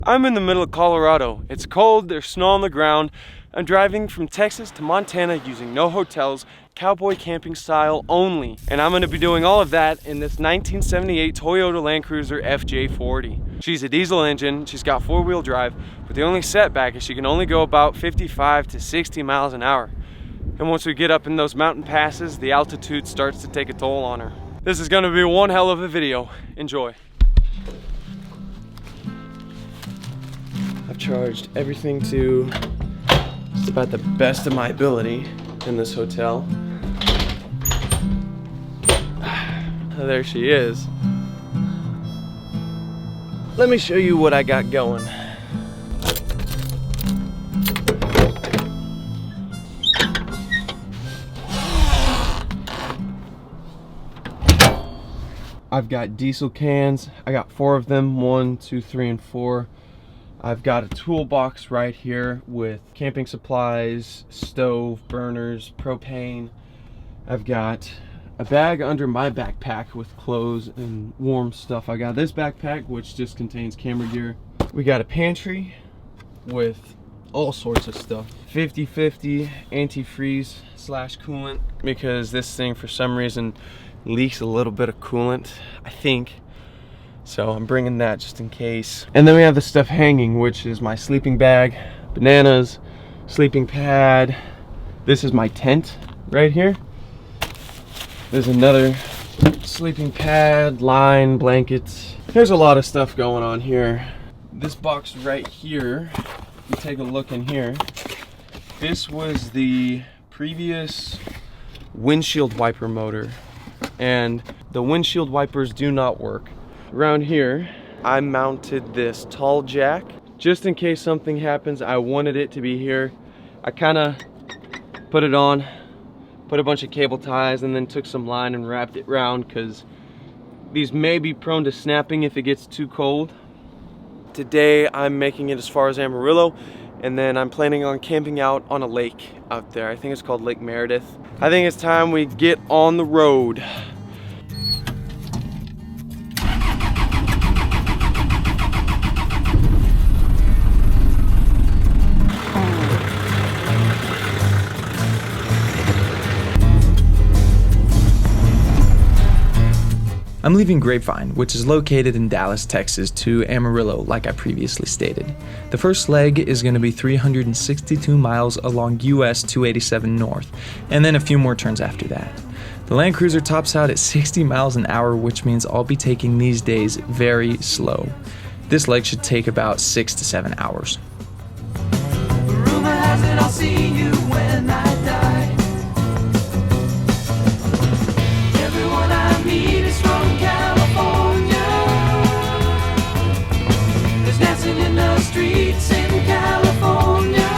I'm in the middle of Colorado. It's cold, there's snow on the ground. I'm driving from Texas to Montana using no hotels, cowboy camping style only. And I'm gonna be doing all of that in this 1978 Toyota Land Cruiser FJ40. She's a diesel engine, she's got 4-wheel drive, but the only setback is she can only go about 55 to 60 miles an hour. And once we get up in those mountain passes, the altitude starts to take a toll on her. This is gonna be one hell of a video. Enjoy. I've charged everything to just about the best of my ability in this hotel. There she is. Let me show you what I got going. I've got diesel cans. I got 4 of them, 1, 2, 3, and 4. I've got a toolbox right here with camping supplies, stove, burners, propane. I've got a bag under my backpack with clothes and warm stuff. I got this backpack, which just contains camera gear. We got a pantry with all sorts of stuff. 50/50 antifreeze / coolant, because this thing for some reason leaks a little bit of coolant, I think. So I'm bringing that just in case. And then we have the stuff hanging, which is my sleeping bag, bananas, sleeping pad. This is my tent right here. There's another sleeping pad, line, blankets. There's a lot of stuff going on here. This box right here, if you take a look in here, this was the previous windshield wiper motor, and the windshield wipers do not work. Around here, I mounted this tall jack. Just in case something happens, I wanted it to be here. I kind of put it on, put a bunch of cable ties, and then took some line and wrapped it around, because these may be prone to snapping if it gets too cold. Today, I'm making it as far as Amarillo, and then I'm planning on camping out on a lake out there. I think it's called Lake Meredith. I think it's time we get on the road. I'm leaving Grapevine, which is located in Dallas, Texas, to Amarillo, like I previously stated. The first leg is going to be 362 miles along US 287 North, and then a few more turns after that. The Land Cruiser tops out at 60 miles an hour, which means I'll be taking these days very slow. This leg should take about 6 to 7 hours. Rumor has it I'll see you when I die. Everyone I meet is from California. There's dancing in the streets in California.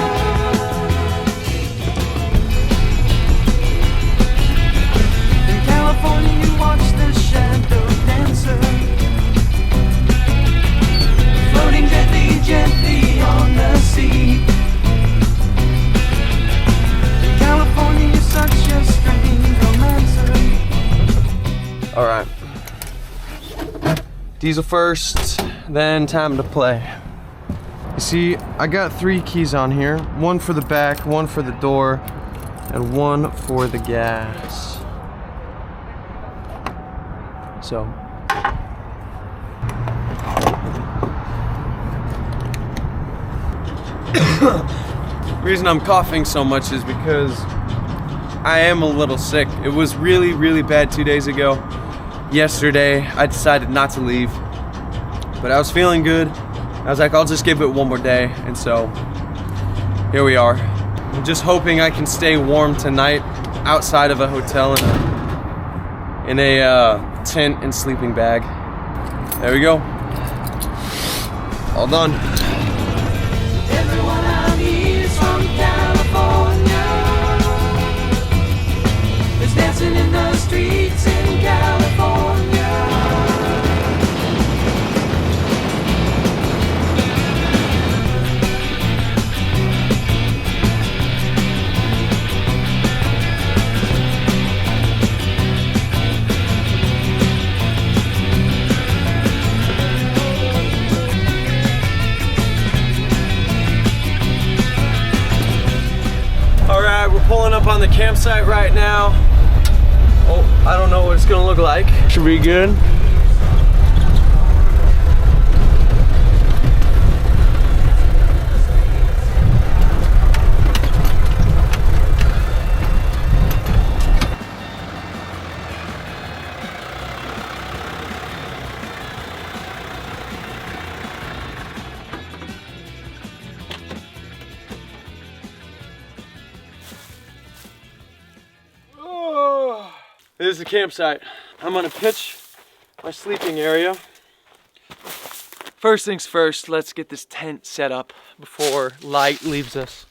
In California you watch the shadow dancer, floating gently, gently on the sea. In California you're such a strange romancer. All right, diesel first, then time to play. You see, I got 3 keys on here, 1 for the back, 1 for the door, and 1 for the gas. So, the reason I'm coughing so much is because I am a little sick. It was really, really bad 2 days ago. Yesterday, I decided not to leave, but I was feeling good. I was like, I'll just give it 1 more day, and so here we are. I'm just hoping I can stay warm tonight outside of a hotel in a tent and sleeping bag. There we go. All done. Everyone I meet is from California. There's dancing in the streets in California. Pulling up on the campsite right now. Oh, I don't know what it's gonna look like. Should be good. This is the campsite. I'm gonna pitch my sleeping area. First things first, let's get this tent set up before light leaves us.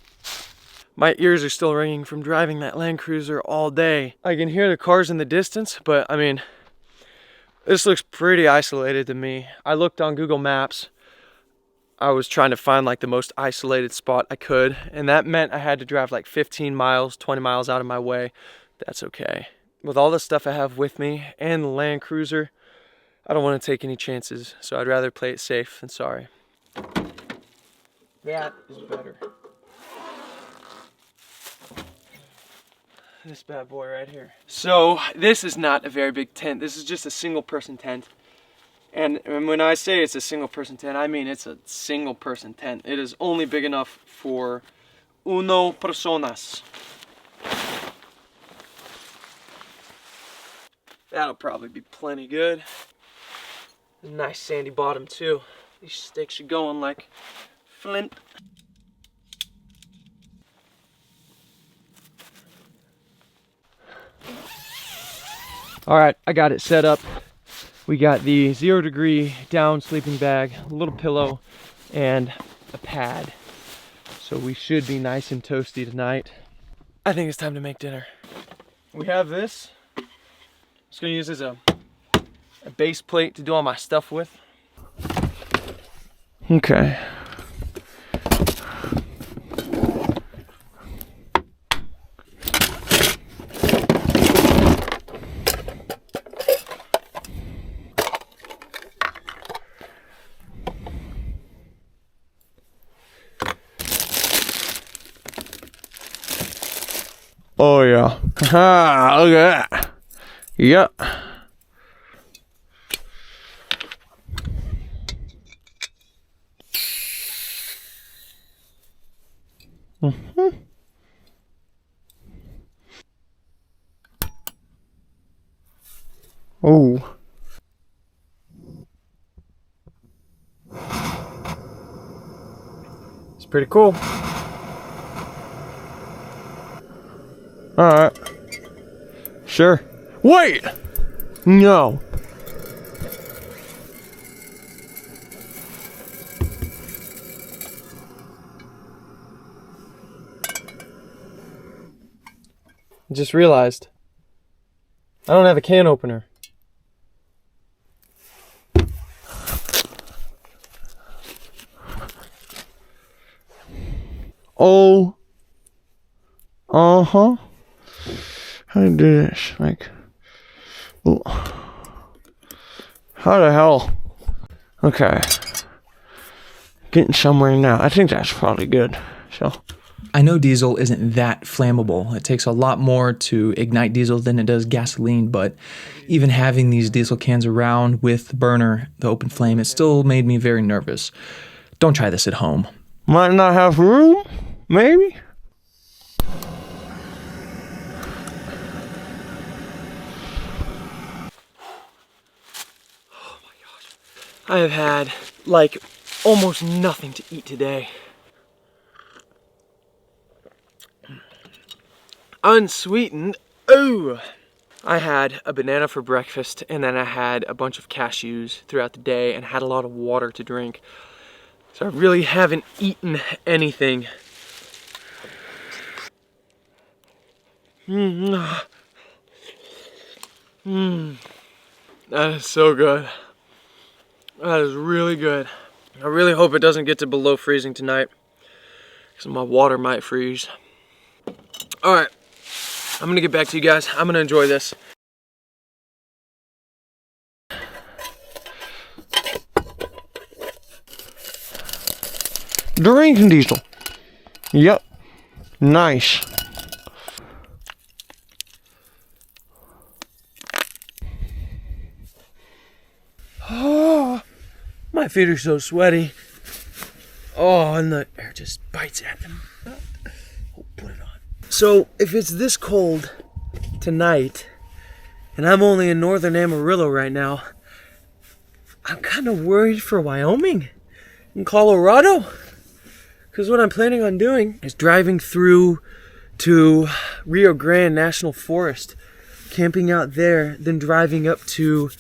My ears are still ringing from driving that Land Cruiser all day. I can hear the cars in the distance, but I mean, this looks pretty isolated to me. I looked on Google Maps. I was trying to find like the most isolated spot I could, and that meant I had to drive like 15 miles, 20 miles out of my way. That's okay. With all the stuff I have with me and the Land Cruiser, I don't want to take any chances, so I'd rather play it safe than sorry. That is better. This bad boy right here. So this is not a very big tent. This is just a single person tent. And when I say it's a single person tent, I mean it's a single person tent. It is only big enough for uno personas. That'll probably be plenty good. Nice sandy bottom too. These stakes are going like flint. All right, I got it set up. We got the 0 degree down sleeping bag, a little pillow, and a pad. So we should be nice and toasty tonight. I think it's time to make dinner. We have this. Just gonna use this as a base plate to do all my stuff with. Okay. Oh yeah. Ah, look at that. Yep. Oh. It's pretty cool. All right. Sure. Wait! No. I just realized I don't have a can opener. Oh. Uh-huh. How do I do this? Like, ooh. How the hell? Okay. Getting somewhere now. I think that's probably good. So. I know diesel isn't that flammable. It takes a lot more to ignite diesel than it does gasoline, but even having these diesel cans around with the burner, the open flame, it still made me very nervous. Don't try this at home. Might not have room, maybe? I have had like almost nothing to eat today. Unsweetened. Oh! I had a banana for breakfast, and then I had a bunch of cashews throughout the day and had a lot of water to drink. So I really haven't eaten anything. That is so good. That is really good. I really hope it doesn't get to below freezing tonight, because my water might freeze. All right, I'm gonna get back to you guys. I'm gonna enjoy this. Drinking diesel. Yep. Nice. feet are so sweaty. Oh, and the air just bites at them. Oh, put it on. So if it's this cold tonight, and I'm only in northern Amarillo right now, I'm kind of worried for Wyoming and Colorado. Because what I'm planning on doing is driving through to Rio Grande National Forest, camping out there, then driving up to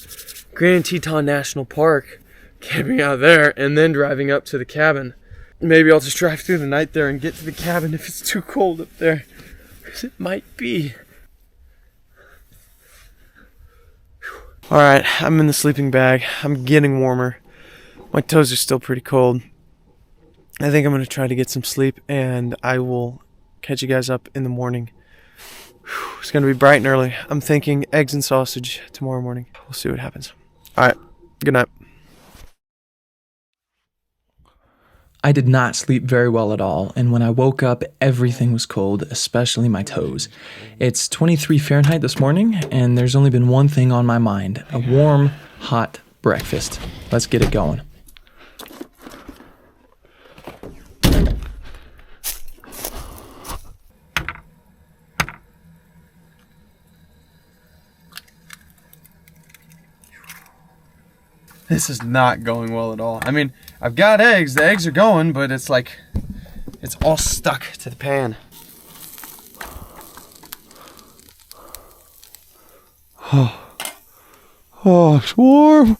Grand Teton National Park, camping out there, and then driving up to the cabin. Maybe I'll just drive through the night there and get to the cabin if it's too cold up there. Because it might be. Alright, I'm in the sleeping bag. I'm getting warmer. My toes are still pretty cold. I think I'm going to try to get some sleep, and I will catch you guys up in the morning. It's going to be bright and early. I'm thinking eggs and sausage tomorrow morning. We'll see what happens. Alright, good night. I did not sleep very well at all, and when I woke up, everything was cold, especially my toes. It's 23 Fahrenheit this morning, and there's only been one thing on my mind: a warm, hot breakfast. Let's get it going. This is not going well at all. I mean, I've got eggs. The eggs are going, but it's like, it's all stuck to the pan. Oh, it's warm.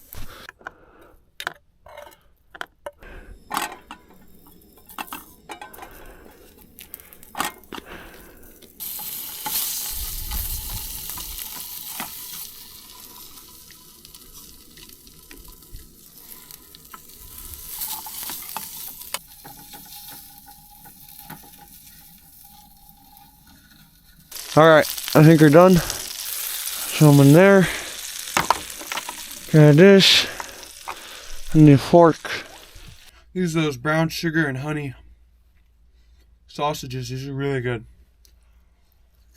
Alright, I think we're done. Some in there. Got this. And the fork. These are those brown sugar and honey sausages. These are really good.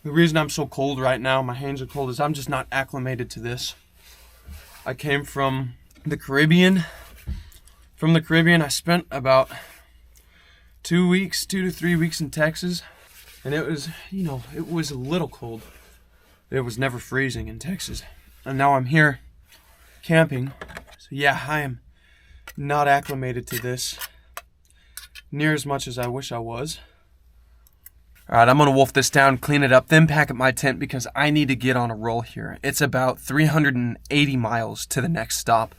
The reason I'm so cold right now, my hands are cold, is I'm just not acclimated to this. I came from the Caribbean. From the Caribbean, I spent about 2 to 3 weeks in Texas. And it was, it was a little cold. It was never freezing in Texas. And now I'm here camping. So yeah, I am not acclimated to this near as much as I wish I was. Alright, I'm going to wolf this down, clean it up, then pack up my tent because I need to get on a roll here. It's about 380 miles to the next stop.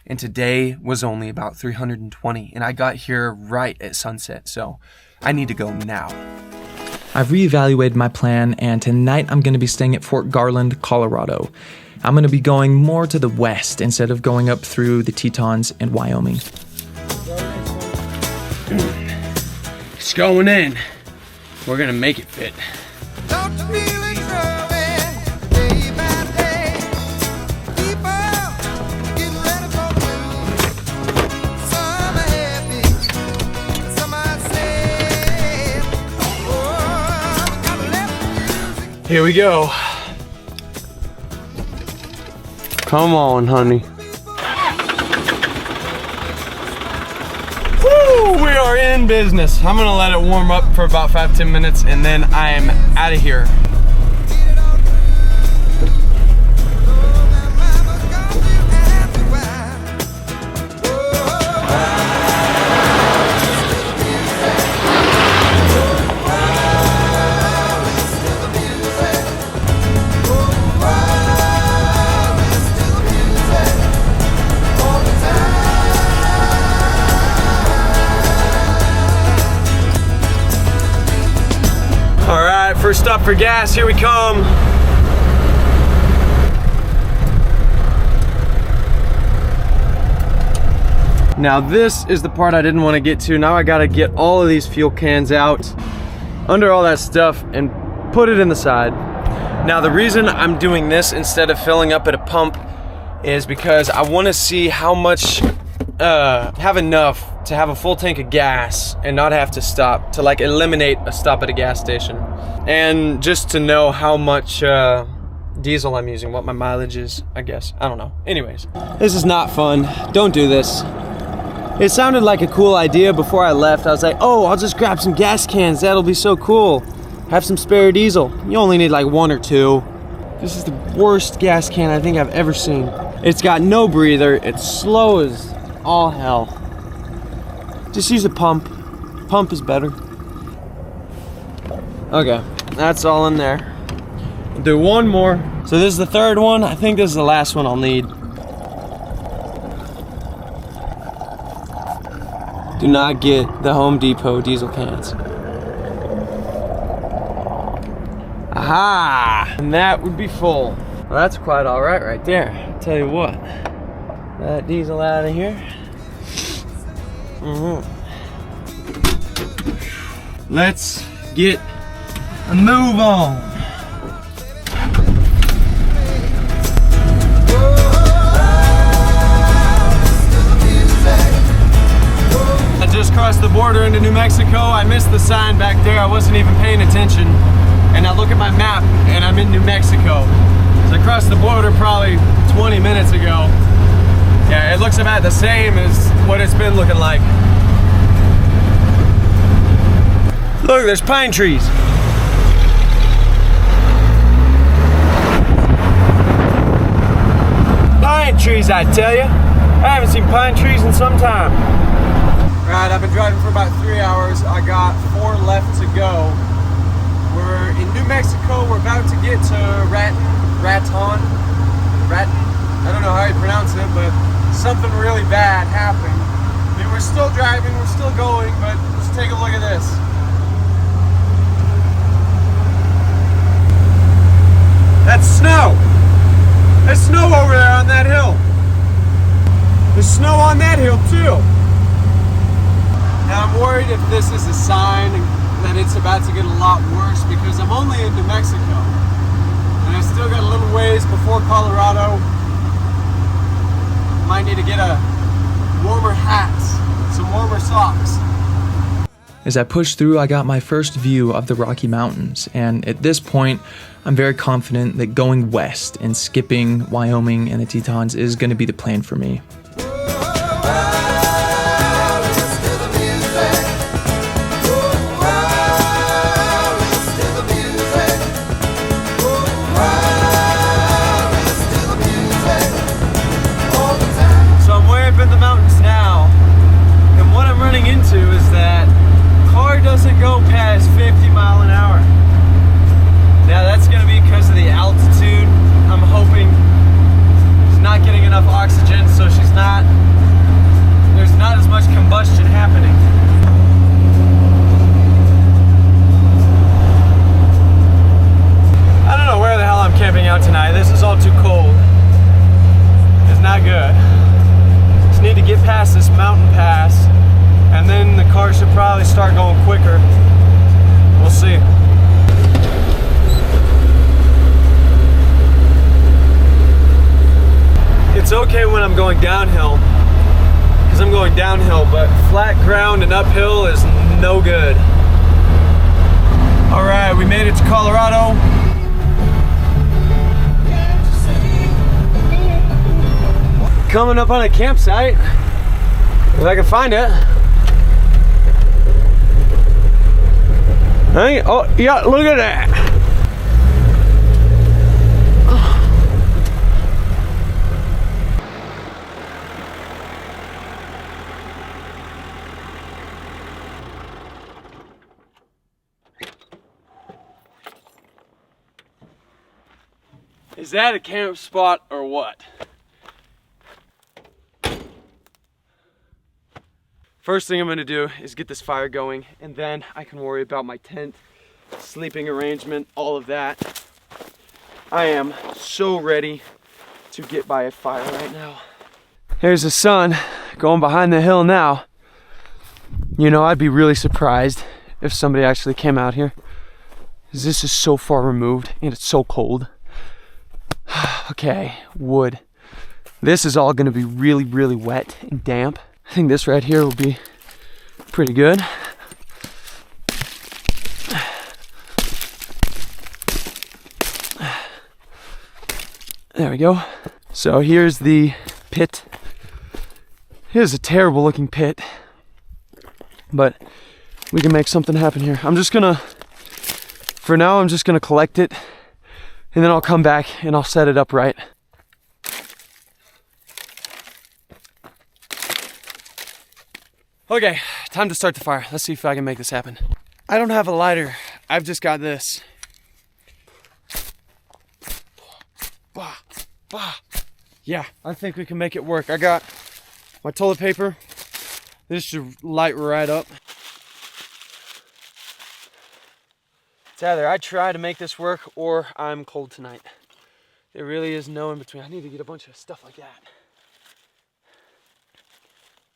And today was only about 320. And I got here right at sunset. So I need to go now. I've reevaluated my plan, and tonight I'm going to be staying at Fort Garland, Colorado. I'm going to be going more to the west instead of going up through the Tetons and Wyoming. It's going in. We're going to make it fit. Here we go. Come on, honey. Woo! We are in business. I'm gonna let it warm up for about 5-10 minutes and then I am out of here. First stop for gas, here we come. Now this is the part I didn't want to get to. Now I gotta get all of these fuel cans out, under all that stuff, and put it in the side. Now the reason I'm doing this instead of filling up at a pump is because I want to see how much, have enough to have a full tank of gas and not have to stop, to like eliminate a stop at a gas station. And just to know how much diesel I'm using, what my mileage is, I guess. I don't know. Anyways, this is not fun. Don't do this. It sounded like a cool idea before I left. I was like, oh, I'll just grab some gas cans. That'll be so cool. Have some spare diesel. You only need like 1 or 2. This is the worst gas can I think I've ever seen. It's got no breather. It's slow as all hell. Just use a pump. Pump is better. Okay, that's all in there. I'll do one more. So this is the 3rd one. I think this is the last one I'll need. Do not get the Home Depot diesel cans. Aha! And that would be full. Well, that's quite all right there. I'll tell you what. That diesel out of here. Let's get a move on. I just crossed the border into New Mexico. I missed the sign back there. I wasn't even paying attention. And I look at my map and I'm in New Mexico. So I crossed the border probably 20 minutes ago. Yeah, it looks about the same as what it's been looking like. Look, there's pine trees. Pine trees, I tell you. I haven't seen pine trees in some time. Right, I've been driving for about 3 hours. I got 4 left to go. We're in New Mexico. We're about to get to Raton. I don't know how you pronounce it, but something really bad happened. I mean, we're still driving, we're still going, but let's take a look at this. That's snow. There's snow over there on that hill. There's snow on that hill too. Now I'm worried if this is a sign that it's about to get a lot worse because I'm only in New Mexico. And I still got a little ways before Colorado. Might need to get a warmer hat, some warmer socks. As I pushed through, I got my first view of the Rocky Mountains, and at this point, I'm very confident that going west and skipping Wyoming and the Tetons is going to be the plan for me. Into is that car doesn't go past 50 miles an hour. Now that's going to be because of the altitude. I'm hoping she's not getting enough oxygen, so there's not as much combustion happening. I don't know where the hell I'm camping out tonight. This is all too cold. It's not good. Just need to get past this mountain pass. And then the car should probably start going quicker. We'll see. It's okay when I'm going downhill, because I'm going downhill, but flat ground and uphill is no good. All right, we made it to Colorado. Coming up on a campsite, if I can find it. Hey, oh yeah, look at that. Is that a camp spot or what? First thing I'm gonna do is get this fire going, and then I can worry about my tent, sleeping arrangement, all of that. I am so ready to get by a fire right now. There's the sun going behind the hill now. You know, I'd be really surprised if somebody actually came out here, because this is so far removed and it's so cold. Okay, wood. This is all gonna be really, really wet and damp. I think this right here will be pretty good. There we go. So here's the pit. It is a terrible looking pit, but we can make something happen here. For now, I'm just gonna collect it, and then I'll come back and I'll set it up right. Okay, time to start the fire. Let's see if I can make this happen. I don't have a lighter. I've just got this. Yeah, I think we can make it work. I got my toilet paper. This should light right up. It's either I try to make this work or I'm cold tonight. There really is no in between. I need to get a bunch of stuff like that.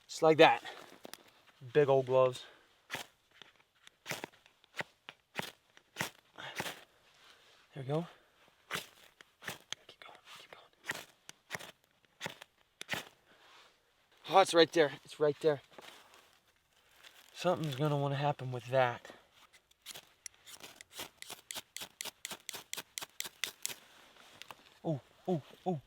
Just like that. Big old gloves. There we go. Keep going, keep going. Oh, it's right there. It's right there. Something's gonna want to happen with that. Oh, oh, oh.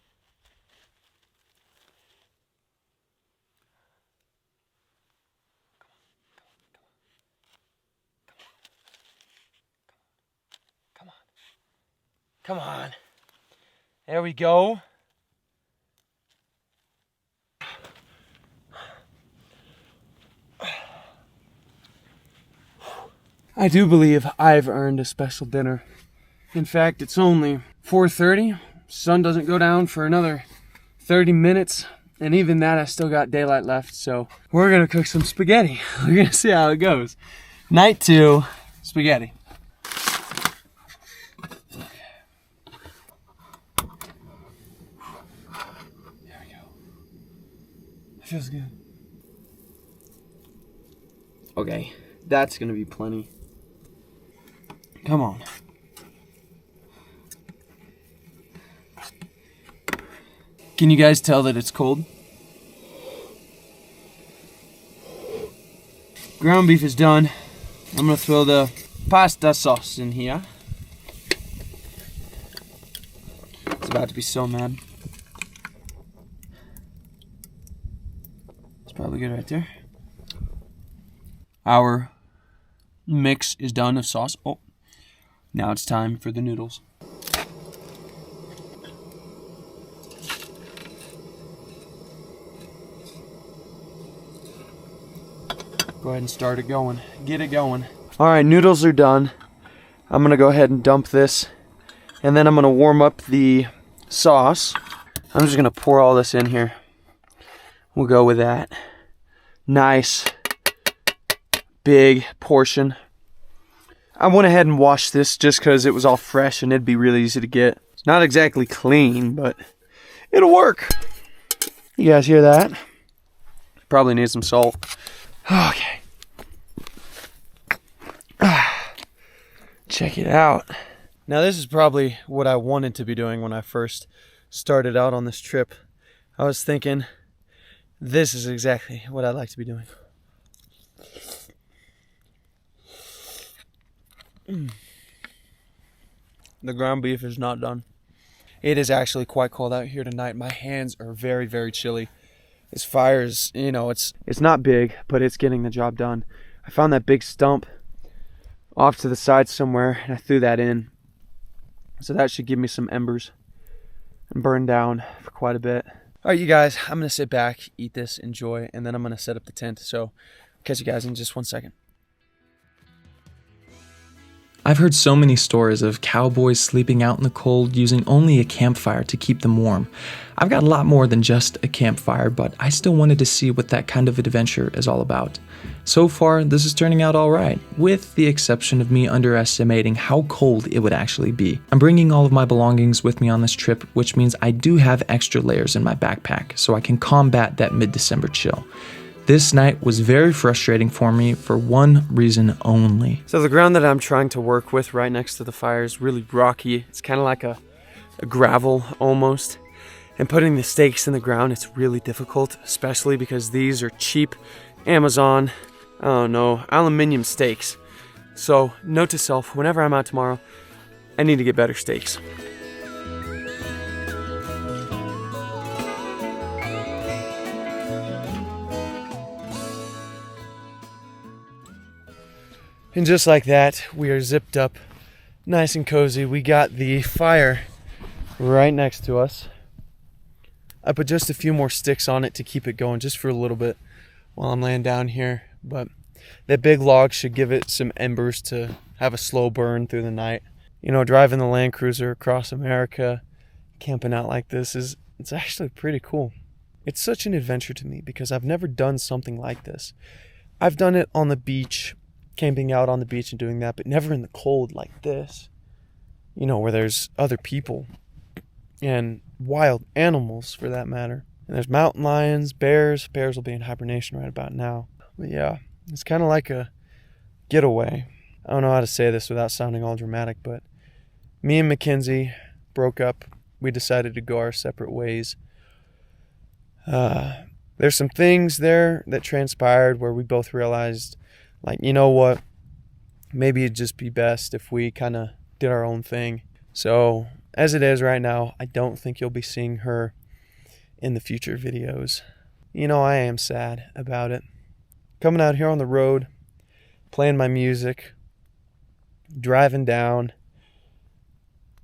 Come on. There we go. I do believe I've earned a special dinner. In fact, it's only 4:30. Sun doesn't go down for another 30 minutes. And even that, I still got daylight left. So we're gonna cook some spaghetti. We're gonna see how it goes. Night 2, spaghetti. Feels good. Okay, that's gonna be plenty. Come on. Can you guys tell that it's cold? Ground beef is done. I'm gonna throw the pasta sauce in here. It's about to be so mad. Probably good right there. Our mix is done of sauce. Oh, now it's time for the noodles. Go ahead and start it going. Get it going. All right, noodles are done. I'm gonna go ahead and dump this, and then I'm gonna warm up the sauce. I'm just gonna pour all this in here. We'll go with that. Nice big portion. I went ahead and washed this just because it was all fresh and it'd be really easy to get. It's not exactly clean, but it'll work. You guys hear that? Probably need some salt. Okay. Check it out. Now this is probably what I wanted to be doing when I first started out on this trip. I was thinking, this is exactly what I'd like to be doing. The ground beef is not done. It is actually quite cold out here tonight. My hands are very, very chilly. This fire is, it's not big, but it's getting the job done. I found that big stump off to the side somewhere, and I threw that in. So that should give me some embers and burn down for quite a bit. All right, you guys, I'm going to sit back, eat this, enjoy, and then I'm going to set up the tent. So catch you guys in just 1 second. I've heard so many stories of cowboys sleeping out in the cold using only a campfire to keep them warm. I've got a lot more than just a campfire, but I still wanted to see what that kind of adventure is all about. So far, this is turning out alright, with the exception of me underestimating how cold it would actually be. I'm bringing all of my belongings with me on this trip, which means I do have extra layers in my backpack, so I can combat that mid-December chill. This night was very frustrating for me for one reason only. So the ground that I'm trying to work with right next to the fire is really rocky. It's kind of like a gravel almost. And putting the stakes in the ground, it's really difficult, especially because these are cheap Amazon, aluminum stakes. So note to self, whenever I'm out tomorrow, I need to get better stakes. And just like that, we are zipped up nice and cozy. We got the fire right next to us. I put just a few more sticks on it to keep it going just for a little bit while I'm laying down here. But that big log should give it some embers to have a slow burn through the night. You know, driving the Land Cruiser across America, camping out like this it's actually pretty cool. It's such an adventure to me because I've never done something like this. I've done it on the beach, camping out on the beach and doing that, but never in the cold like this. You know, where there's other people and wild animals for that matter. And there's mountain lions, bears. Bears will be in hibernation right about now. But yeah, it's kind of like a getaway. I don't know how to say this without sounding all dramatic, but me and Mackenzie broke up. We decided to go our separate ways. There's some things there that transpired where we both realized, like, you know what? Maybe it'd just be best if we kind of did our own thing. So, as it is right now, I don't think you'll be seeing her in the future videos. You know, I am sad about it. Coming out here on the road, playing my music, driving down,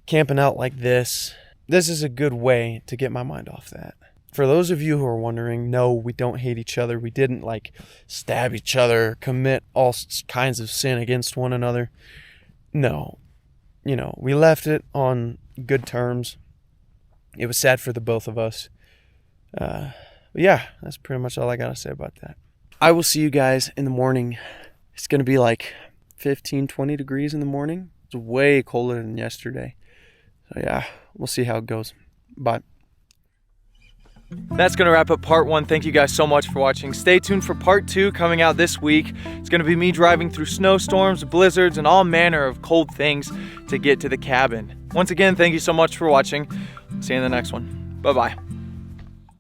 camping out like this. This is a good way to get my mind off that. For those of you who are wondering, no, we don't hate each other. We didn't like stab each other, commit all kinds of sin against one another. No. You know, we left it on good terms. It was sad for the both of us. But yeah, that's pretty much all I got to say about that. I will see you guys in the morning. It's going to be like 15, 20 degrees in the morning. It's way colder than yesterday. So yeah, we'll see how it goes. Bye. That's going to wrap up part 1. Thank you guys so much for watching. Stay tuned for part 2 coming out this week. It's going to be me driving through snowstorms, blizzards, and all manner of cold things to get to the cabin. Once again, thank you so much for watching. See you in the next one. Bye-bye.